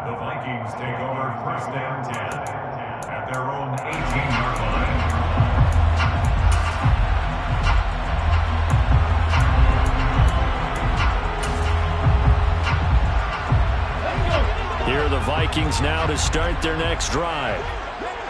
The Vikings take over first down 10 at their own 18-yard line. Here are the Vikings now to start their next drive.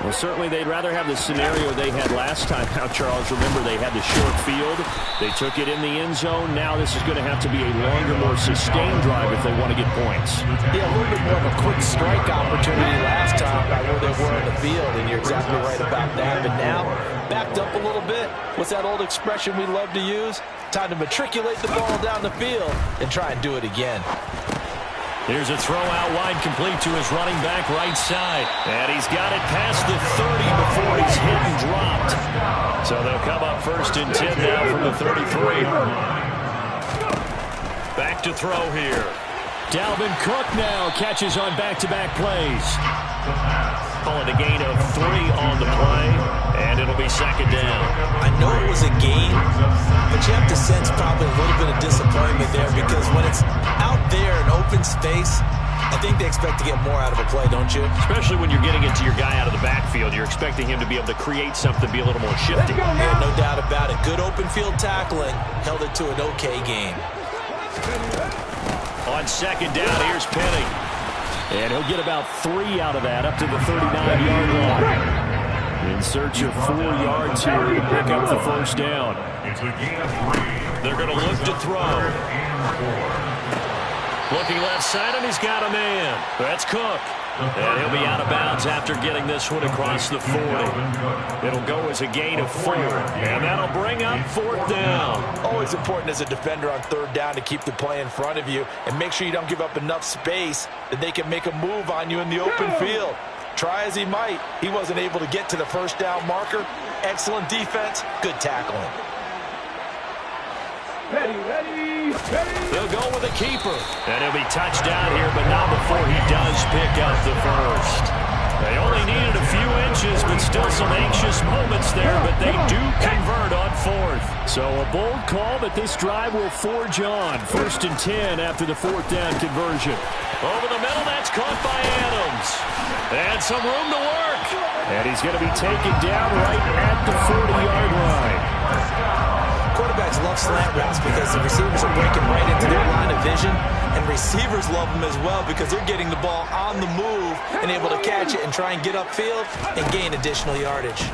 Well, certainly they'd rather have the scenario they had last time out, Charles. Remember, they had the short field. They took it in the end zone. Now this is going to have to be a longer, more sustained drive if they want to get points. Yeah, a little bit more of a quick strike opportunity last time by where they were on the field, and you're exactly right about that. But now, backed up a little bit. What's that old expression we love to use? Time to matriculate the ball down the field and try and do it again. Here's a throw out wide, complete to his running back right side. And he's got it past the 30 before he's hit and dropped. So they'll come up first and 10 now from the 33. Back to throw here. Dalvin Cook now catches on back-to-back plays. Call it a gain of 3 on the play, and it'll be second down. I know it was a gain, but you have to sense probably a little bit of disappointment there because when it's out there in open space, I think they expect to get more out of a play, don't you? Especially when you're getting it to your guy out of the backfield. You're expecting him to be able to create something, be a little more shifty. Yeah, no doubt about it. Good open field tackling held it to an okay game. On second down, here's Penny. And he'll get about 3 out of that, up to the 39-yard line. In search of 4 yards here to pick up the first down. It's a gain of 3. They're going to look to throw. Looking left side, and he's got a man. That's Cook. And he'll be out of bounds after getting this one across the 40. It'll go as a gain of 4. And that'll bring up fourth down. Always important as a defender on third down to keep the play in front of you and make sure you don't give up enough space that they can make a move on you in the open field. Try as he might, he wasn't able to get to the first down marker. Excellent defense, good tackling. They'll go with a keeper. And he'll be touched down here, but not before he does pick up the first. They only needed a few inches, but still some anxious moments there, but they do convert on fourth. So a bold call, but this drive will forge on. First and 10 after the fourth down conversion. Over the middle, that's caught by Adams. And some room to work. And he's going to be taken down right at the 40-yard line. Quarterbacks love slant routes because the receivers are breaking right into their line of vision, and receivers love them as well because they're getting the ball on the move and able to catch it and try and get upfield and gain additional yardage.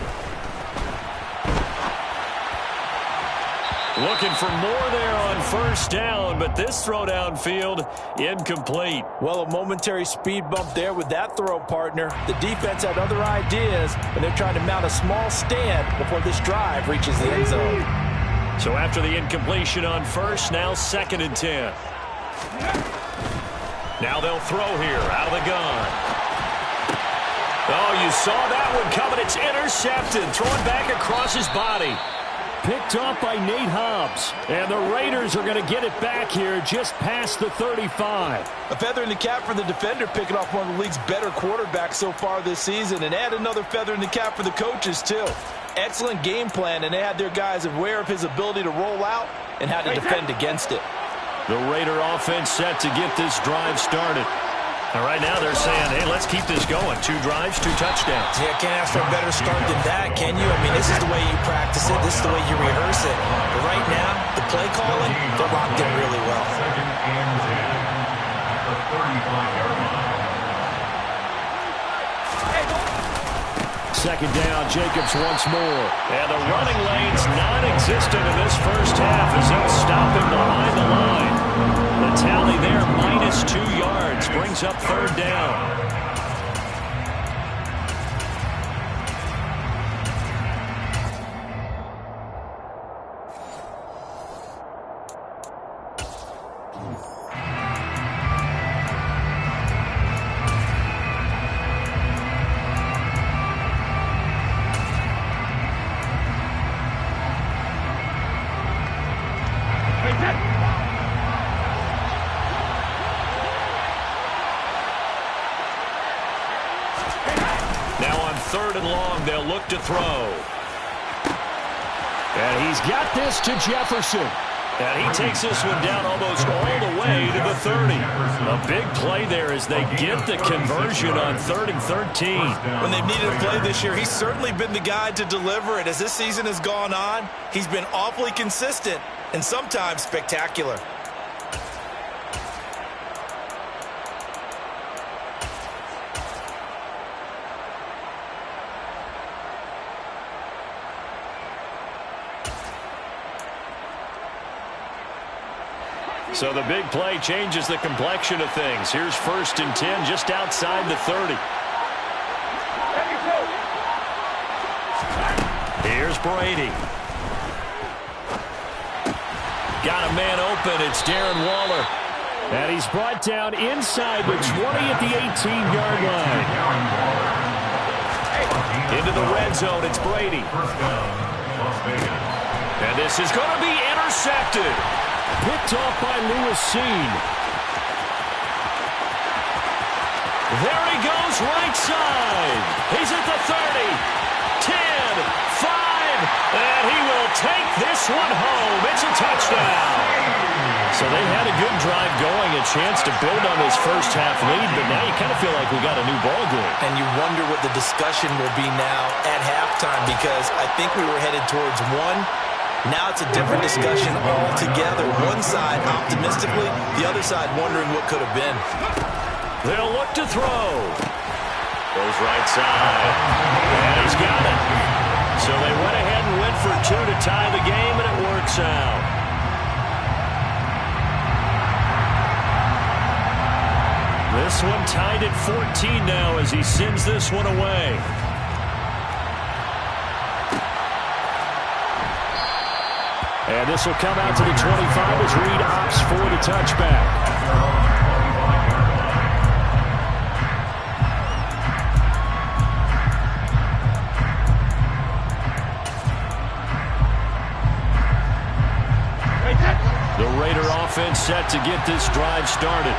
Looking for more there on first down, but this throw downfield incomplete. Well, a momentary speed bump there with that throw, partner. The defense had other ideas, and they're trying to mount a small stand before this drive reaches the end zone. So after the incompletion on first, now second and 10. Now they'll throw here out of the gun. Oh, you saw that one coming. It's intercepted. Thrown back across his body. Picked off by Nate Hobbs. And the Raiders are going to get it back here just past the 35. A feather in the cap for the defender, picking off one of the league's better quarterbacks so far this season. And add another feather in the cap for the coaches, too. Excellent game plan, and they had their guys aware of his ability to roll out and how to defend against it. The Raider offense set to get this drive started. And right now they're saying, hey, let's keep this going. 2 drives, 2 touchdowns. Yeah, can't ask for a better start than that, can you? I mean, this is the way you practice it. This is the way you rehearse it. But right now, the play calling, they're locked in really well. Second and 10 at the 35-yard line. Second down, Jacobs once more. And the running lane's non-existent in this first half as he'll stop him behind the line. The tally there, minus 2 yards, brings up third down. Third and long, they'll look to throw. And he's got this to Jefferson. And he takes this one down almost all the way to the 30. A big play there as they get the conversion on 3rd and 13. When they've needed a play this year, he's certainly been the guy to deliver it. As this season has gone on, he's been awfully consistent and sometimes spectacular. So the big play changes the complexion of things. Here's 1st and 10 just outside the 30. Here's Brady. Got a man open. It's Darren Waller. And he's brought down inside the 20 at the 18-yard line. Into the red zone. It's Brady. And this is going to be intercepted. Picked off by Lewis Seen. There he goes, right side. He's at the 30, 10, 5, and he will take this one home. It's a touchdown. So they had a good drive going, a chance to build on this first half lead, but now you kind of feel like we got a new ball game. And you wonder what the discussion will be now at halftime, because I think we were headed towards one. Now it's a different discussion altogether. One side optimistically, the other side wondering what could have been. They'll look to throw. Goes right side. And he's got it. So they went ahead and went for 2 to tie the game, and it works out. This one tied at 14 now as he sends this one away. And this will come out to the 25 as Reed opts for the touchback. The Raider offense set to get this drive started.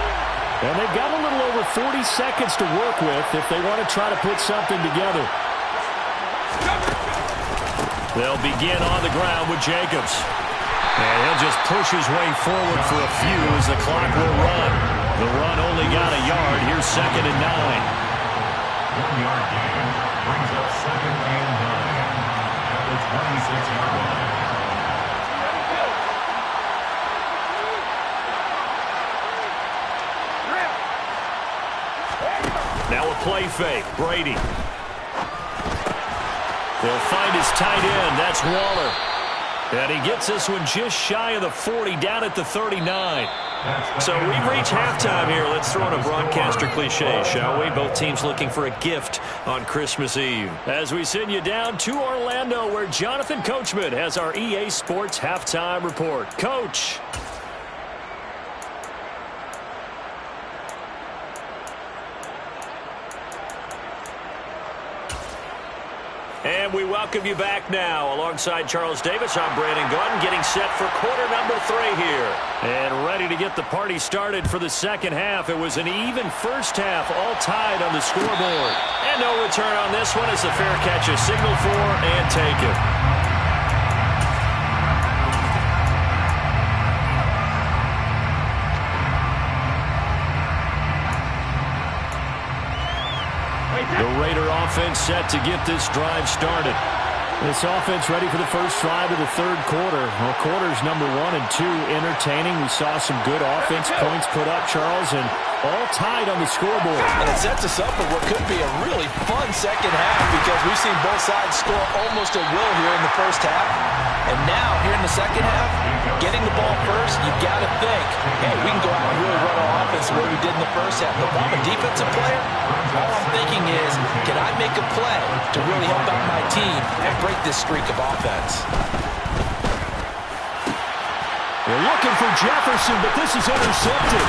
And they've got a little over 40 seconds to work with if they want to try to put something together. They'll begin on the ground with Jacobs. And he'll just push his way forward for a few as the clock will run. The run only got a yard. Here's 2nd and 9. 1-yard gain brings up 2nd and 9 at the 26-yard line. Now a play fake. Brady. They'll find his tight end. That's Waller. And he gets this one just shy of the 40, down at the 39. So we've reached halftime here. Let's throw in a broadcaster cliche, shall we? Both teams looking for a gift on Christmas Eve. As we send you down to Orlando, where Jonathan Coachman has our EA Sports halftime report. Coach. And we welcome you back now. Alongside Charles Davis, I'm Brandon Gunn, getting set for quarter number 3 here. And ready to get the party started for the second half. It was an even first half, all tied on the scoreboard. And no return on this one as the fair catch is signaled for and taken. The Raider offense set to get this drive started. This offense ready for the first drive of the third quarter. Well, quarters number 1 and 2 entertaining. We saw some good offense points put up, Charles, and all tied on the scoreboard. And it sets us up for what could be a really fun second half, because we've seen both sides score almost at will here in the first half. And now, here in the second half, getting the ball first, you've got to think, hey, we can go out and really run our offense the way we did in the first half. But if I'm a defensive player, all I'm thinking is, can I make a play to really help out my team and break this streak of offense? They're looking for Jefferson, but this is intercepted.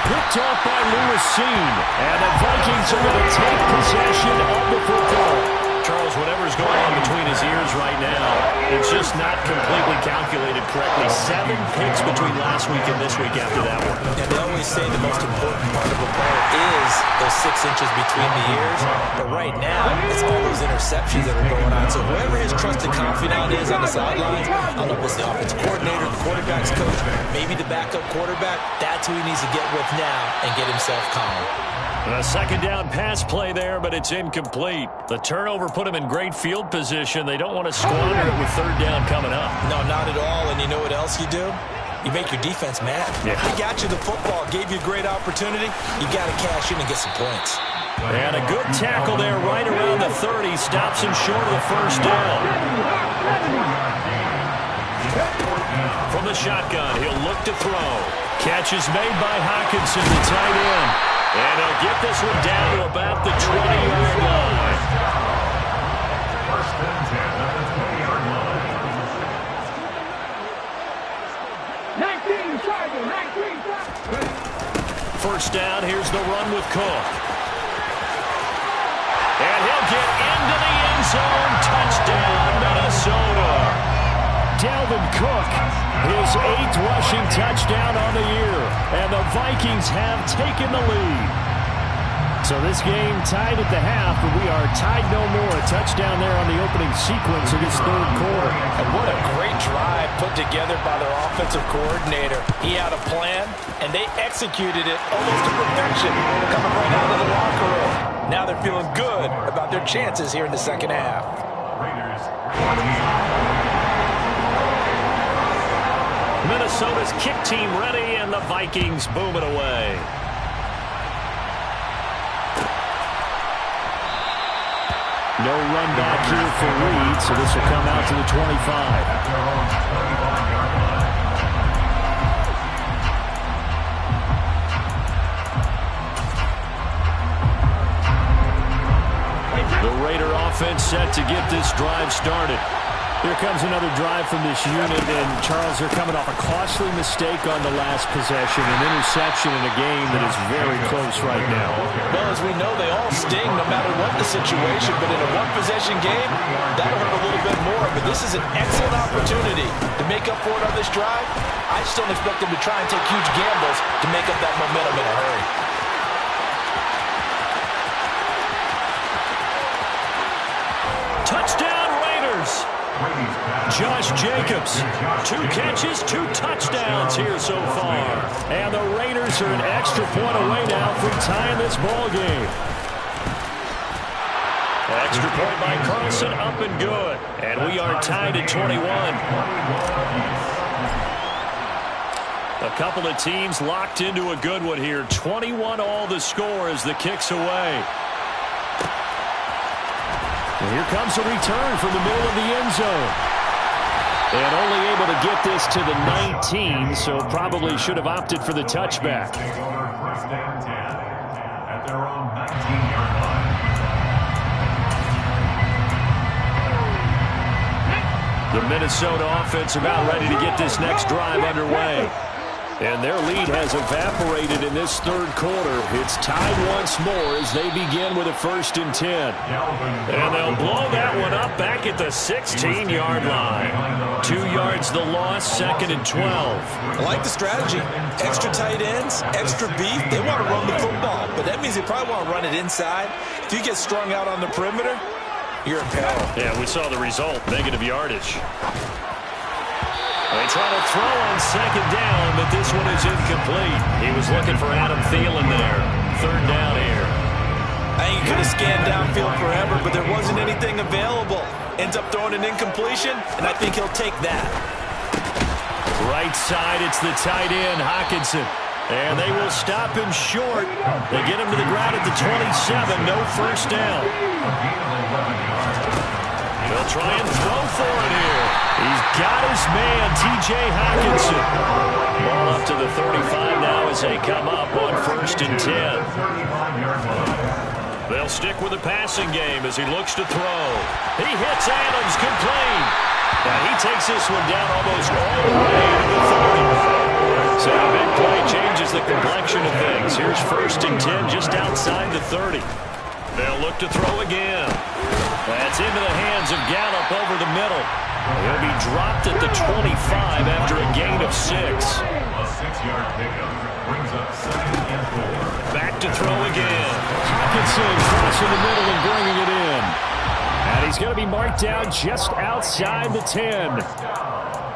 Picked off by Lewis Seen. And the Vikings are going to take possession of the football. Charles, whatever's going on between his ears right now, it's just not completely calculated correctly. 7 picks between last week and this week after that one. And they always say the most important part of a player is those 6 inches between the ears. But right now, it's all those interceptions that are going on. So whoever his trusted confidant is on the sidelines, I don't know if it's the offensive coordinator, the quarterback's coach, maybe the backup quarterback, that's who he needs to get with now and get himself calm. A second down pass play there, but it's incomplete. The turnover put him in great field position. They don't want to squander it with third down coming up. No, not at all. And you know what else you do? You make your defense mad. Yeah. He got you the football, gave you a great opportunity. You got to cash in and get some points. And a good tackle there right around the 30. Stops him short of the first down. From the shotgun, he'll look to throw. Catch is made by Hockenson, the tight end. And he'll get this one down to about the 20-yard line. First and 10 at the 20-yard line. 19. First down, here's the run with Cook. And he'll get into the end zone. Touchdown, Minnesota. Dalvin Cook, his 8th rushing touchdown on the year. And the Vikings have taken the lead. So this game tied at the half, but we are tied no more. A touchdown there on the opening sequence of this third quarter. And what a great drive put together by their offensive coordinator. He had a plan, and they executed it almost to perfection, coming right out of the locker room. Now they're feeling good about their chances here in the second half. Raiders. Minnesota's kick team ready, and the Vikings boom it away. No run back here for Reed, so this will come out to the 25. The Raider offense set to get this drive started. Here comes another drive from this unit, and Charles, they're coming off a costly mistake on the last possession, an interception in a game that is very close right now. Well, as we know, they all sting no matter what the situation, but in a one-possession game, that'll hurt a little bit more. But this is an excellent opportunity to make up for it on this drive. I just don't expect them to try and take huge gambles to make up that momentum in a hurry. Touchdown, Raiders! Josh Jacobs, 2 catches, 2 touchdowns here so far. And the Raiders are an extra point away now from tying this ball game. Extra point by Carlson, up and good. And we are tied at 21. A couple of teams locked into a good one here. 21 all the score as the kick's away. And here comes a return from the middle of the end zone. And only able to get this to the 19, so probably should have opted for the touchback. First and 10 at their own 19-yard line. The Minnesota offense about ready to get this next drive underway. And their lead has evaporated in this third quarter. It's tied once more as they begin with a 1st and 10. And they'll blow that one up back at the 16-yard line. 2 yards the loss, 2nd and 12. I like the strategy. Extra tight ends, extra beef. They want to run the football, but that means they probably want to run it inside. If you get strung out on the perimeter, you're in peril. Yeah, we saw the result, negative yardage. They try to throw on 2nd down, but this one is incomplete. He was looking for Adam Thielen there. 3rd down here. I think he could have scanned downfield forever, but there wasn't anything available. Ends up throwing an incompletion, and I think he'll take that. Right side, it's the tight end, Hockenson. And they will stop him short. They get him to the ground at the 27, no 1st down. They'll try and throw for it here. He's got his man, T.J. Hockenson. Ball up to the 35 now as they come up on 1st and 10. They'll stick with the passing game as he looks to throw. He hits Adams, complete. Now he takes this one down almost all the way to the 30. So a big play changes the complexion of things. Here's 1st and 10 just outside the 30. They'll look to throw again. That's into the hands of Gallup over the middle. He'll be dropped at the 25 after a gain of 6. A 6-yard pickup brings up 2nd and 4. Back to throw again. Hawkinson crossing the middle and bringing it in. And he's going to be marked down just outside the 10.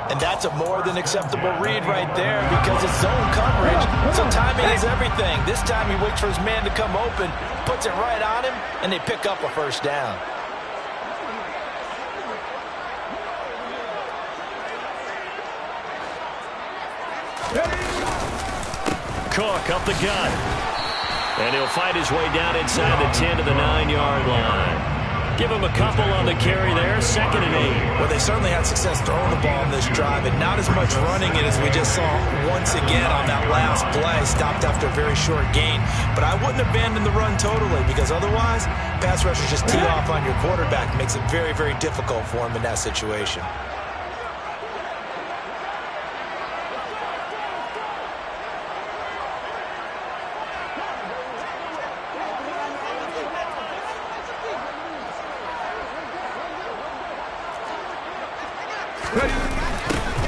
And that's a more than acceptable read right there because it's zone coverage, so timing is everything. This time he waits for his man to come open, puts it right on him, and they pick up a first down. Cook up the gut. And he'll fight his way down inside the 10 to the 9-yard line. Give him a couple on the carry there, 2nd and 8. Well, they certainly had success throwing the ball in this drive, and not as much running it as we just saw once again on that last play. Stopped after a very short gain. But I wouldn't abandon the run totally because otherwise, pass rushers just tee off on your quarterback. Makes it very, very difficult for him in that situation.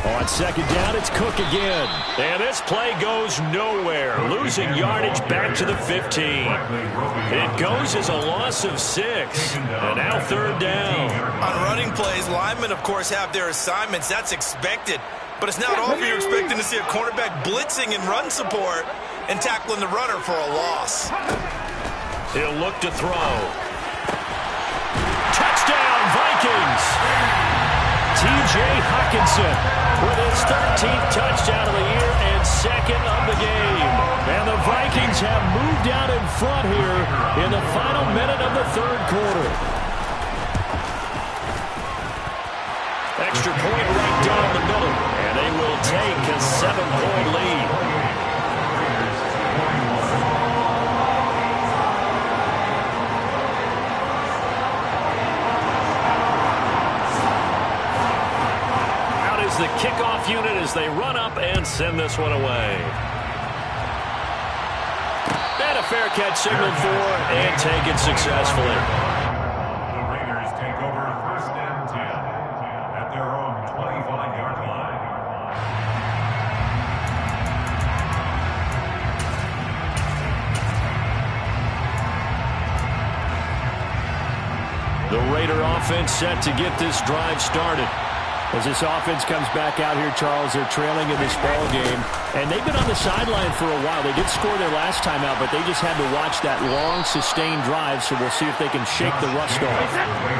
On 2nd down, it's Cook again. And this play goes nowhere. Losing yardage back to the 15. It goes as a loss of 6. And now 3rd down. On running plays, linemen, of course, have their assignments. That's expected. But it's not often you're expecting to see a cornerback blitzing in run support and tackling the runner for a loss. He'll look to throw. Touchdown, Vikings! T.J. Hawkinson with his 13th touchdown of the year and 2nd of the game. And the Vikings have moved out in front here in the final minute of the 3rd quarter. Extra point right down the middle, and they will take a 7-point lead. The kickoff unit as they run up and send this one away. And a fair catch signaled for and taken successfully. The Raiders take over 1st and 10 at their own 25-yard line. The Raider offense set to get this drive started. As this offense comes back out here, Charles, they're trailing in this ball game. And they've been on the sideline for a while. They did score their last time out, but they just had to watch that long, sustained drive, so we'll see if they can shake the rust off.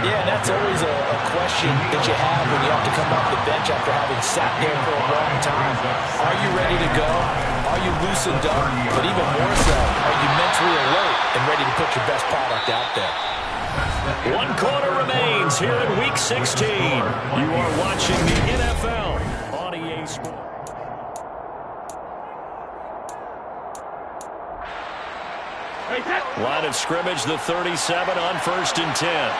Yeah, that's always a question that you have when you have to come off the bench after having sat there for a long time. Are you ready to go? Are you loosened up? But even more so, are you mentally alert and ready to put your best product out there? 1 quarter remains here in Week 16. You are watching the NFL on EA Sports. Line of scrimmage, the 37 on 1st and 10.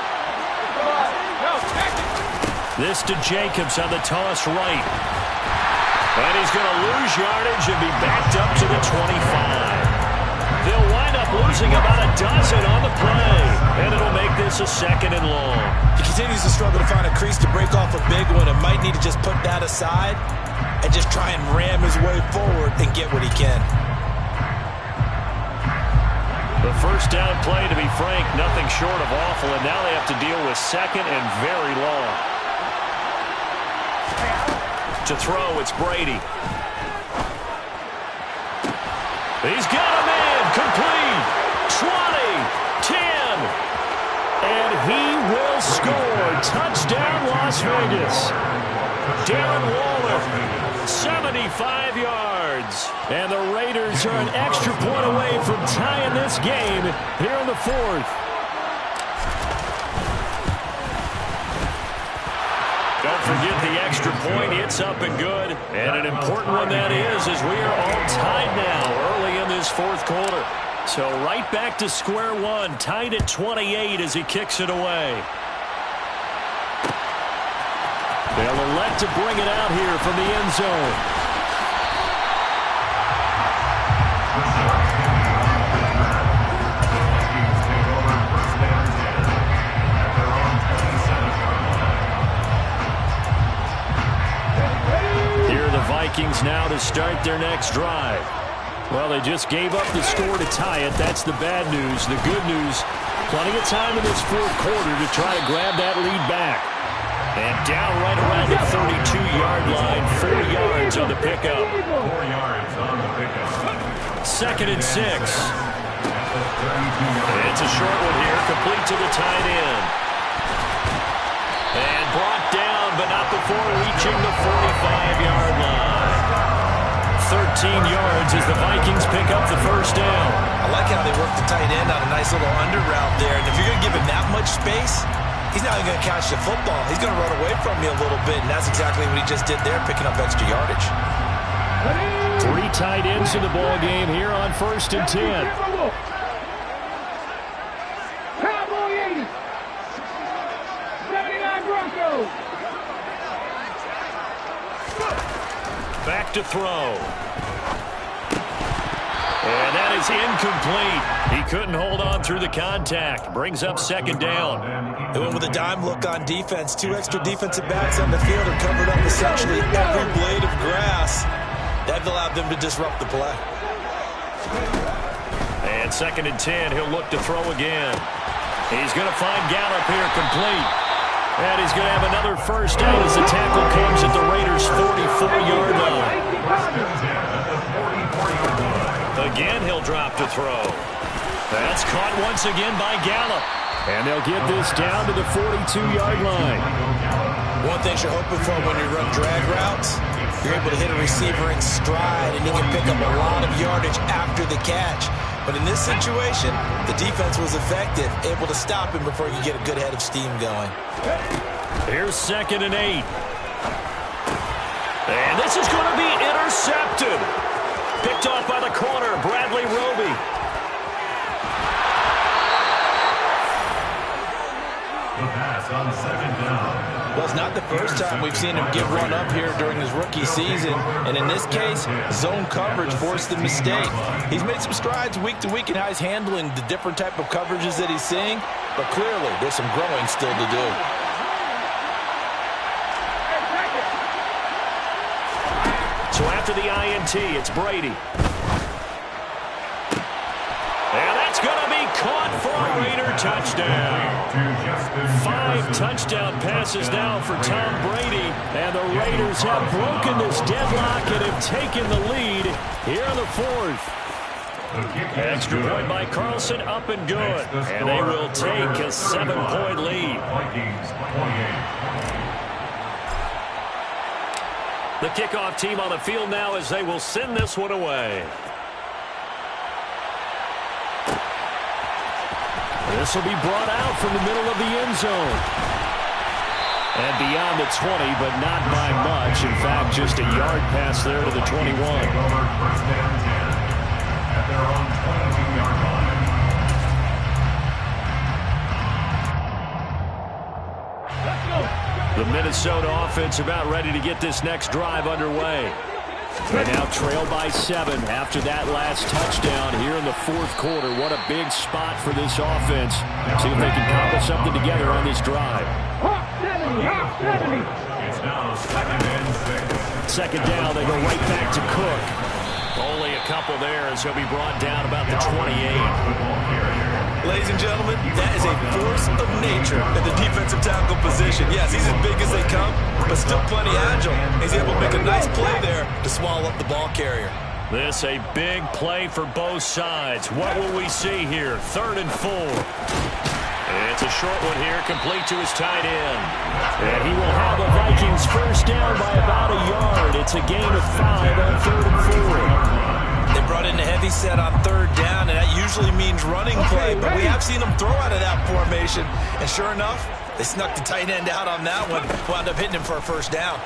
This to Jacobs on the toss right. And he's going to lose yardage and be backed up to the 25. They'll wind up losing about a dozen on the play. And it'll make this a 2nd and long. He continues to struggle to find a crease to break off a big one and might need to just put that aside and just try and ram his way forward and get what he can. The first down play, to be frank, nothing short of awful. And now they have to deal with 2nd and very long. To throw, it's Brady. He's got a man, complete, 20, 10, and he will score. Touchdown, Las Vegas. Darren Waller, 75 yards. And the Raiders are an extra point away from tying this game here in the 4th. Don't forget the extra point. It's up and good. And an important one that is, as we are all tied now early in this 4th quarter. So right back to square one, tied at 28 as he kicks it away. They'll elect to bring it out here from the end zone. Vikings now to start their next drive. Well, they just gave up the score to tie it. That's the bad news. The good news, plenty of time in this fourth quarter to try to grab that lead back. And down right around the 32-yard line, 4 yards on the pickup. 4 yards on the pickup. 2nd and 6. It's a short one here, complete to the tight end. And brought down, but not before reaching the 45-yard line. 13 yards as the Vikings pick up the first down. I like how they work the tight end on a nice little under route there. And if you're going to give him that much space, he's not even going to catch the football. He's going to run away from you a little bit, and that's exactly what he just did there, picking up extra yardage. 3 tight ends in the ball game here on 1st and 10. Back to throw. And that is incomplete. He couldn't hold on through the contact. Brings up 2nd down. They went with a dime look on defense. 2 extra defensive backs on the field and covered up essentially every blade of grass. That allowed them to disrupt the play. And 2nd and 10, he'll look to throw again. He's going to find Gallup here complete. And he's going to have another first down as the tackle comes at the Raiders' 44-yard line. Again, he'll drop to throw. That's caught once again by Gallup. And they'll get this down to the 42-yard line. One thing you're hoping for when you run drag routes, you're able to hit a receiver in stride, and he can pick up a lot of yardage after the catch. But in this situation, the defense was effective, able to stop him before you get a good head of steam going. Here's 2nd and 8. And this is going to be intercepted. Picked off by the corner, Bradley Roby. The pass on 2nd down. Well, it's not the first time we've seen him give one up here during his rookie season. And in this case, zone coverage forced the mistake. He's made some strides week to week in how he's handling the different type of coverages that he's seeing. But clearly, there's some growing still to do. So after the INT, it's Brady. And that's going to be caught for a Raider touchdown. 5 touchdown passes now for Tom Brady. And the Raiders have broken this deadlock and have taken the lead here in the 4th. Extra point by Carlson, up and good. And they will take a 7-point lead. The kickoff team on the field now as they will send this one away. This will be brought out from the middle of the end zone. And beyond the 20, but not by much. In fact, just a yard pass there to the 21. First and 10 at their own 22-yard line. The Minnesota offense about ready to get this next drive underway. They now trail by 7 after that last touchdown here in the 4th quarter. What a big spot for this offense. See if they can cobble something together on this drive. It's now 2nd and 6. 2nd down, they go right back to Cook. Only a couple there as he'll be brought down about the 28. Ladies and gentlemen, that is a force of nature at the defensive tackle position. Yes, he's as big as they come, but still plenty agile. He's able to make a nice play there to swallow up the ball carrier. This a big play for both sides. What will we see here? 3rd and 4. It's a short one here, complete to his tight end. And he will have the Vikings first down by about a yard. It's a gain of 5 on 3rd and 4. They brought in a heavy set on 3rd down, and that usually means running play, but we have seen them throw out of that formation. And sure enough, they snuck the tight end out on that one, wound up hitting him for a first down.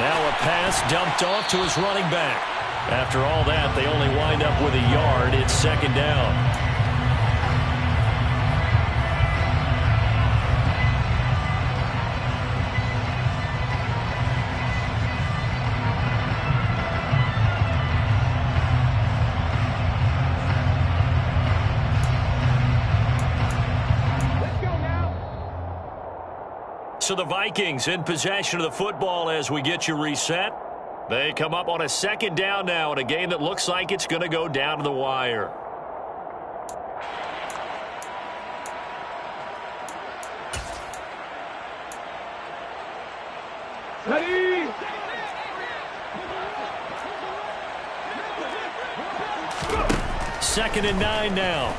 Now a pass dumped off to his running back. After all that, they only wind up with a yard. It's 2nd down. So the Vikings in possession of the football as we get you reset. They come up on a second down now in a game that looks like it's going to go down to the wire. Ready? Second and 9 now.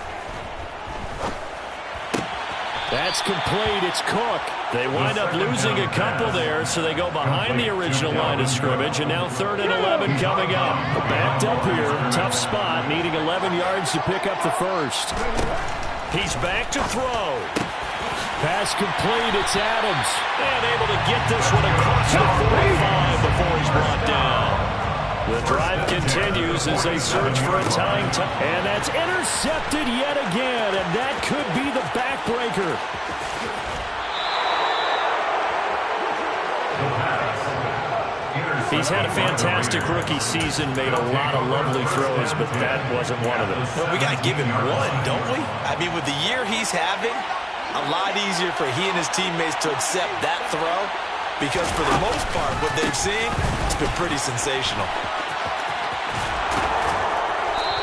That's complete. It's Cook. They wind up losing a couple there, so they go behind the original line of scrimmage, and now 3rd and 11 coming up. Backed up here. Tough spot, needing 11 yards to pick up the first. He's back to throw. Pass complete. It's Adams. And able to get this one across the 45 before he's brought down. The drive continues as they search for a tying time. And that's intercepted yet again, and that could be the backbreaker. He's had a fantastic rookie season, made a lot of lovely throws, but that wasn't one of them. Well, we got to give him one, don't we? I mean, with the year he's having, a lot easier for he and his teammates to accept that throw, because for the most part, what they've seen, it's been pretty sensational.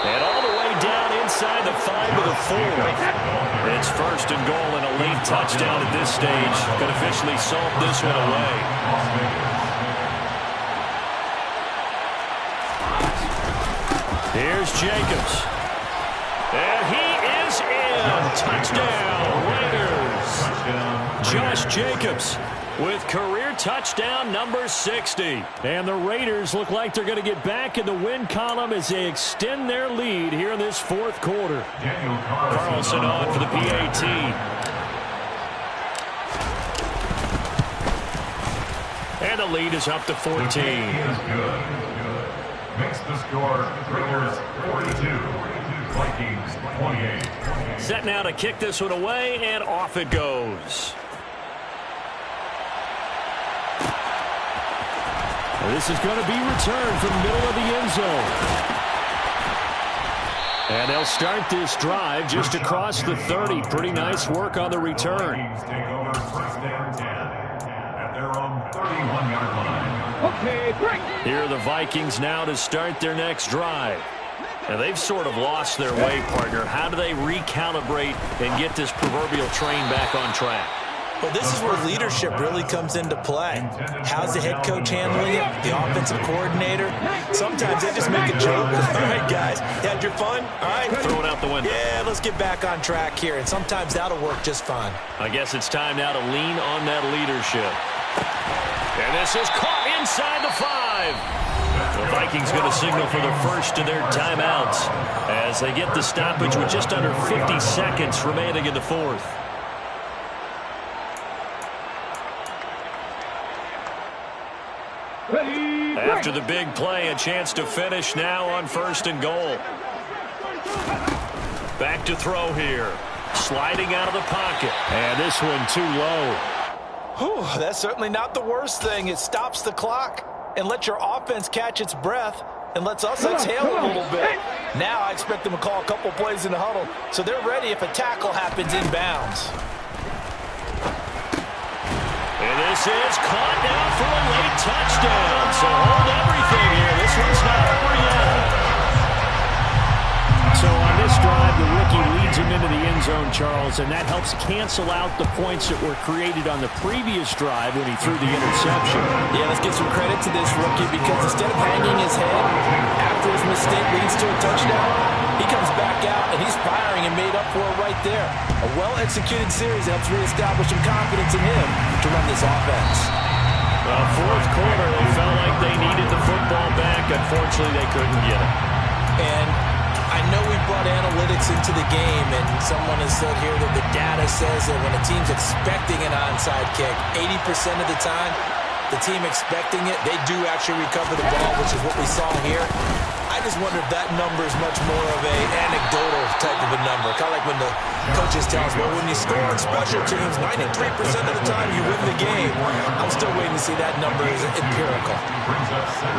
And all the way down inside the 5 of the 4. It's 1st and goal and a late touchdown at this stage. Could officially salt this one away. Here's Jacobs. And he is in. Touchdown, Raiders. Josh Jacobs with career touchdown number 60. And the Raiders look like they're going to get back in the win column as they extend their lead here in this 4th quarter. Carlson on for the PAT. And the lead is up to 14. Makes the score Raiders 42, Vikings 28. Set now to kick this one away, and off it goes. This is going to be returned from the middle of the end zone. And they'll start this drive just across the 30. Pretty nice work on the return. Vikings take over 1st and 10 at their own 31-yard line. Okay, break. Here are the Vikings now to start their next drive. And they've sort of lost their way, partner. How do they recalibrate and get this proverbial train back on track? Well, this is where leadership really comes into play. How's the head coach handling it? The offensive coordinator? Sometimes they just make a joke. All right, guys, you had your fun? All right. Throw it out the window. Yeah, let's get back on track here. And sometimes that'll work just fine. I guess it's time now to lean on that leadership. And this is caught inside the 5. The Vikings going to signal for the first of their timeouts as they get the stoppage with just under 50 seconds remaining in the 4th. Ready, After the big play, a chance to finish now on 1st and goal. Back to throw here. Sliding out of the pocket. And this one too low. Whew, that's certainly not the worst thing. It stops the clock and lets your offense catch its breath and lets us exhale a little bit. Now I expect them to call a couple plays in the huddle so they're ready if a tackle happens inbounds. And this is caught now for a late touchdown. So hold everything here. This one's not over yet. So on this drive, the rookie leads him into the end zone, Charles, and that helps cancel out the points that were created on the previous drive when he threw the interception. Yeah, let's give some credit to this rookie because instead of hanging his head after his mistake leads to a touchdown, he comes back out and he's firing and made up for it right there. A well-executed series helps reestablish some confidence in him to run this offense. Well, 4th quarter, they felt like they needed the football back. Unfortunately, they couldn't get it. And I know we brought analytics into the game, and someone has said here that the data says that when a team's expecting an onside kick, 80% of the time, the team expecting it, they do actually recover the ball, which is what we saw here. I just wonder if that number is much more of a anecdotal type of a number. Kind of like when the coaches tell us, well, when you score on special teams, 93% of the time you win the game. I'm still waiting to see that number is empirical.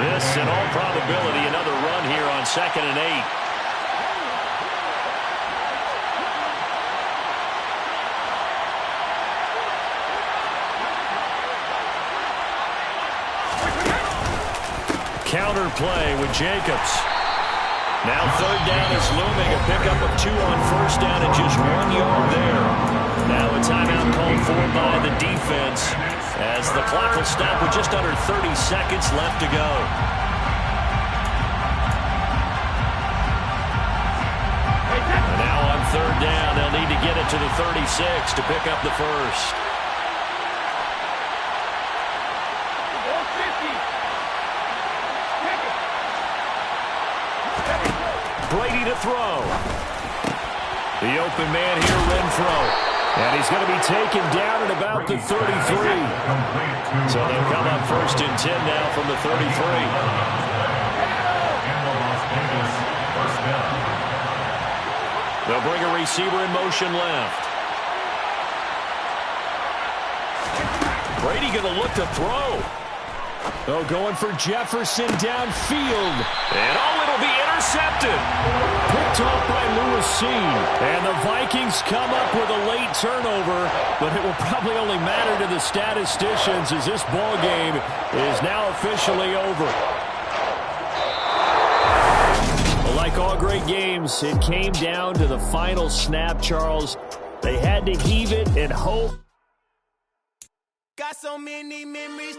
This, in all probability, another run here on 2nd and 8. another play with Jacobs. Now third down is looming. A pickup of 2 on first down and just 1 yard there. Now a timeout called for by the defense as the clock will stop with just under 30 seconds left to go. And now on third down, they'll need to get it to the 36 to pick up the first. Brady to throw. The open man here, Renfro. And he's going to be taken down at about the 33. So they'll come up first and 10 now from the 33. They'll bring a receiver in motion left. Brady going to look to throw. Oh, going for Jefferson downfield. And it'll be intercepted. Picked off by Lewis. And the Vikings come up with a late turnover, but it will probably only matter to the statisticians as this ball game is now officially over. Well, like all great games, it came down to the final snap, Charles. They had to heave it and hope. Got so many memories.